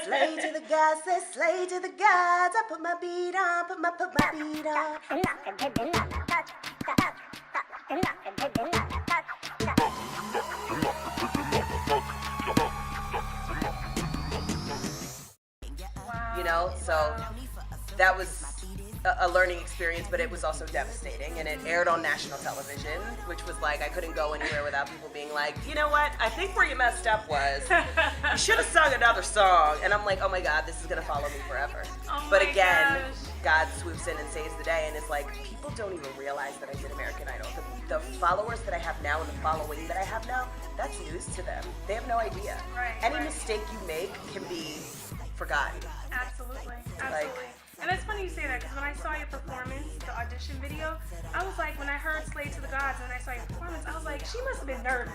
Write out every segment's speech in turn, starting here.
Slay to the gods, let's slay to the gods. I put my beat on, put my beat on. Wow. You know, so that was a learning experience, but it was also devastating, and it aired on national television, which was like I couldn't go anywhere without people being like, you know what, I think where you messed up was you should have sung another song. And I'm like, oh my God, this is gonna follow me forever. Oh But my again, gosh. God swoops in and saves the day, and it's like people don't even realize that I did American Idol. The followers that I have now and the following that I have now, that's news to them. They have no idea. Right, Any right. mistake you make can be forgotten. Absolutely. And it's funny you say that, because when I saw your performance, the audition video, I was like, when I heard Slay to the Gods and I saw your performance, I was like, she must have been nervous.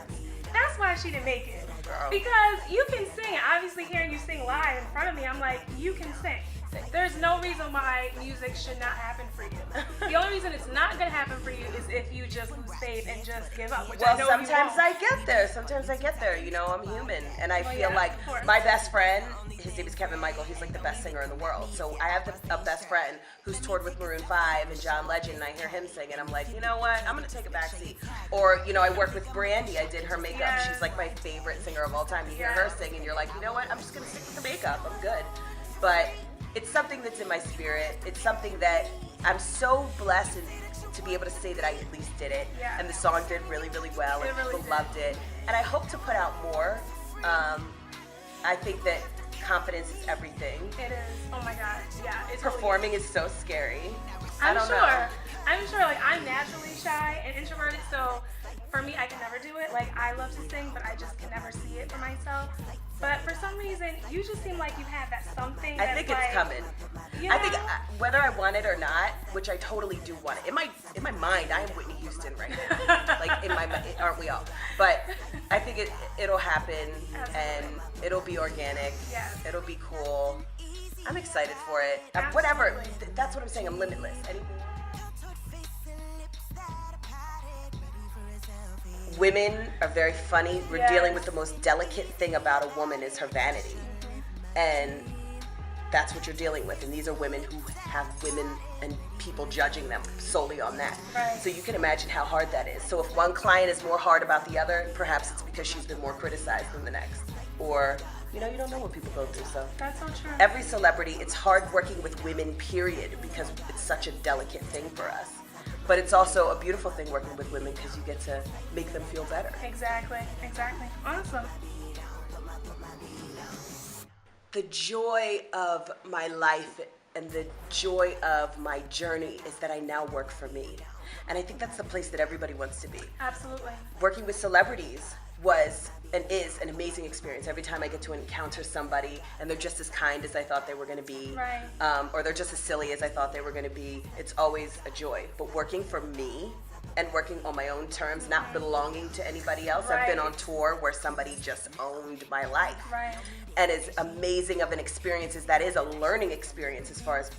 That's why she didn't make it. Girl. Because you can sing. Obviously, hearing you sing live in front of me, I'm like, you can sing. There's no reason why music should not happen for you. The only reason it's not going to happen for you is if you just lose faith and just give up, which I Well, know sometimes you I get there. Sometimes I get there. You know, I'm human. And I Well, feel yeah, like of course. my best friend, his name is Kevin Michael, he's like the best singer in the world. So I have a best friend who's toured with Maroon 5 and John Legend, and I hear him sing, and I'm like, you know what? I'm going to take a back seat. Or, you know, I work with Brandy. I did her makeup. Yes. She's like my favorite singer of all time. You hear Yes. her sing, and you're like, you know what? I'm just going to stick with the makeup. I'm good. But it's something that's in my spirit. It's something that I'm so blessed to be able to say that I at least did it. Yeah. And the song did really, really well, and It really people did. loved it. And I hope to put out more. I think that confidence is everything. It is. Oh my God. Yeah. It's Performing is so scary. I I'm don't sure. know. I'm sure. Like, I'm naturally shy and introverted, so for me, I can never do it. Like, I love to sing, but I just can never see it for myself. But for some reason, you just seem like you have that something. I that's think like, it's coming. You I think know? whether I want it or not, which I totally do want it. In my mind, I am Whitney Houston right now. Like in my mind, aren't we all? But I think it'll happen, and it'll be organic. Yes. It'll be cool. I'm excited for it. Absolutely. Whatever. That's what I'm saying. I'm limitless. Women are very funny. We're Yes. dealing with the most delicate thing about a woman is her vanity. And that's what you're dealing with. And these are women who have women and people judging them solely on that. Right. So you can imagine how hard that is. So if one client is more hard about the other, perhaps it's because she's been more criticized than the next. Or, you know, you don't know what people go through. So That's so true. every celebrity, it's hard working with women, period, because it's such a delicate thing for us. But it's also a beautiful thing working with women because you get to make them feel better. Exactly. Awesome. The joy of my life and the joy of my journey is that I now work for me. And I think that's the place that everybody wants to be. Absolutely. Working with celebrities was and is an amazing experience. Every time I get to encounter somebody and they're just as kind as I thought they were going to be, Right. Or they're just as silly as I thought they were going to be, it's always a joy. But working for me and working on my own terms, not belonging to anybody else. I've been Right. on tour where somebody just owned my life. Right. And as amazing of an experience as that is, a learning experience as far as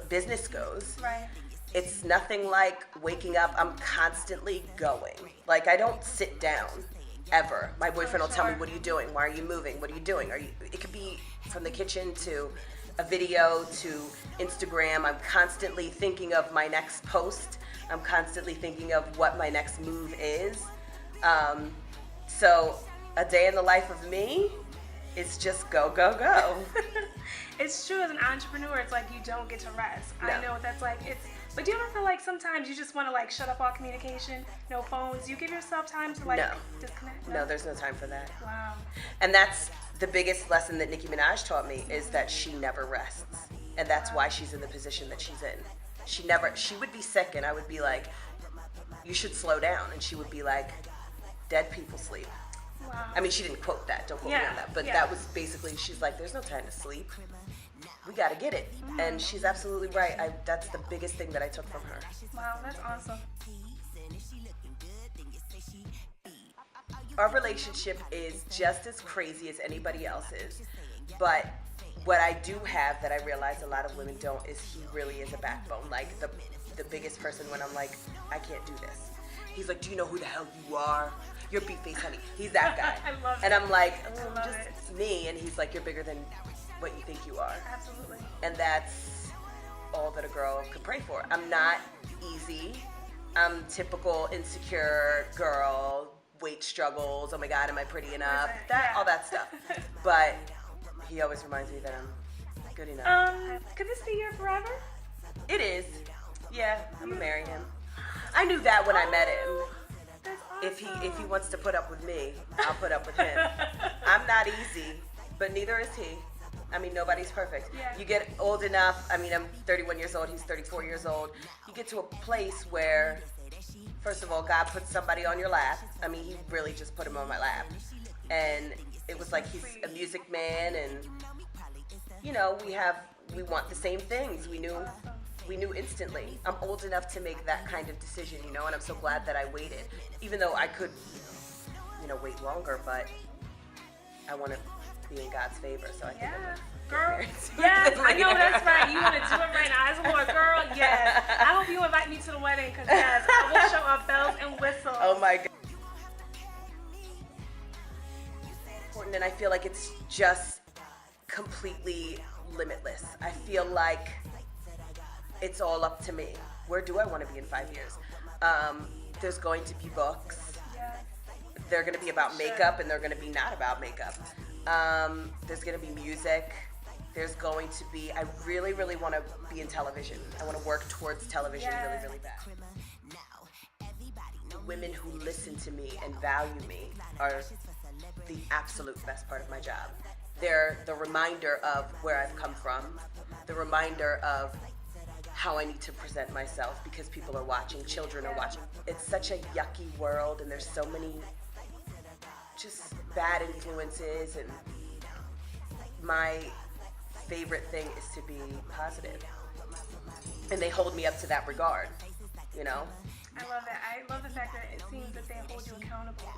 business goes, Right. it's nothing like waking up. I'm constantly going. Like, I don't sit down ever. My boyfriend will tell me, sure. what are you doing? Why are you moving? What are you doing? It could be from the kitchen to a video to Instagram. I'm constantly thinking of my next post. I'm constantly thinking of what my next move is. So a day in the life of me is just go, go, go. It's true, as an entrepreneur, it's like you don't get to rest. I No. know what that's like. But do you ever feel like sometimes you just want to like shut up all communication, no phones? You give yourself time to like No. disconnect? No, there's no time for that. Wow. And that's the biggest lesson that Nicki Minaj taught me, is that she never rests. And that's why she's in the position that she's in. She would be sick and I would be like, you should slow down. And she would be like, dead people sleep. Wow. I mean, she didn't quote that, don't quote me on that. But that was basically, she's like, there's no time to sleep. We got to get it. And she's absolutely right. That's the biggest thing that I took from her. Wow, that's awesome. Our relationship is just as crazy as anybody else's. But what I do have that I realize a lot of women don't is he really is a backbone. Like the biggest person when I'm like, I can't do this. He's like, do you know who the hell you are? You're BeatFaceHoney. He's that guy. I love And it. I'm like, I I'm love just it. me. And he's like, you're bigger than what you think you are. Absolutely. And that's all that a girl could pray for. I'm not easy. I'm typical insecure girl, weight struggles, oh my God, am I pretty enough? All that stuff. But he always reminds me that I'm good enough. Could this be your forever? It is. Yeah, I'm gonna marry him. I knew that when I met him. That's awesome. If he wants to put up with me, I'll put up with him. I'm not easy, but neither is he. I mean, nobody's perfect. Yeah. You get old enough, I mean, I'm 31 years old, he's 34 years old. You get to a place where, first of all, God puts somebody on your lap. I mean, he really just put him on my lap. And it was like he's a music man, and, you know, we want the same things. We knew instantly. I'm old enough to make that kind of decision, you know, and I'm so glad that I waited. Even though I could, you know, wait longer, but I want to be in God's favor, so I think I'm gonna girl. get married. Yes, I know that's right. You want to do it right now. As a Lord, girl, yes. I hope you invite me to the wedding, because yes, I will show up bells and whistles. Oh my God. Important, and I feel like it's just completely limitless. I feel like it's all up to me. Where do I want to be in 5 years? There's going to be books. Yes. They're going to be about makeup, and they're going to be not about makeup. There's going to be music. There's going to be, I really, really want to be in television. I want to work towards television really, really bad. The women who listen to me and value me are the absolute best part of my job. They're the reminder of where I've come from, the reminder of how I need to present myself, because people are watching, children are watching. It's such a yucky world, and there's so many just bad influences, and my favorite thing is to be positive. And they hold me up to that regard, you know? I love that. I love the fact that it seems that they hold you accountable,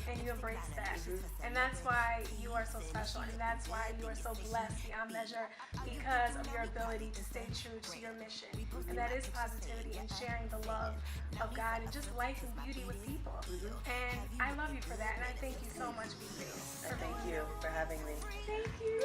and you embrace that. And that's why you are so special, and that's why you are so blessed beyond measure, because of your ability to stay true to your mission. And that is positivity and sharing the love of God and just life and beauty with people. And I love you for that, and I thank you so much, BeatFace. Thank you for having me. Thank you.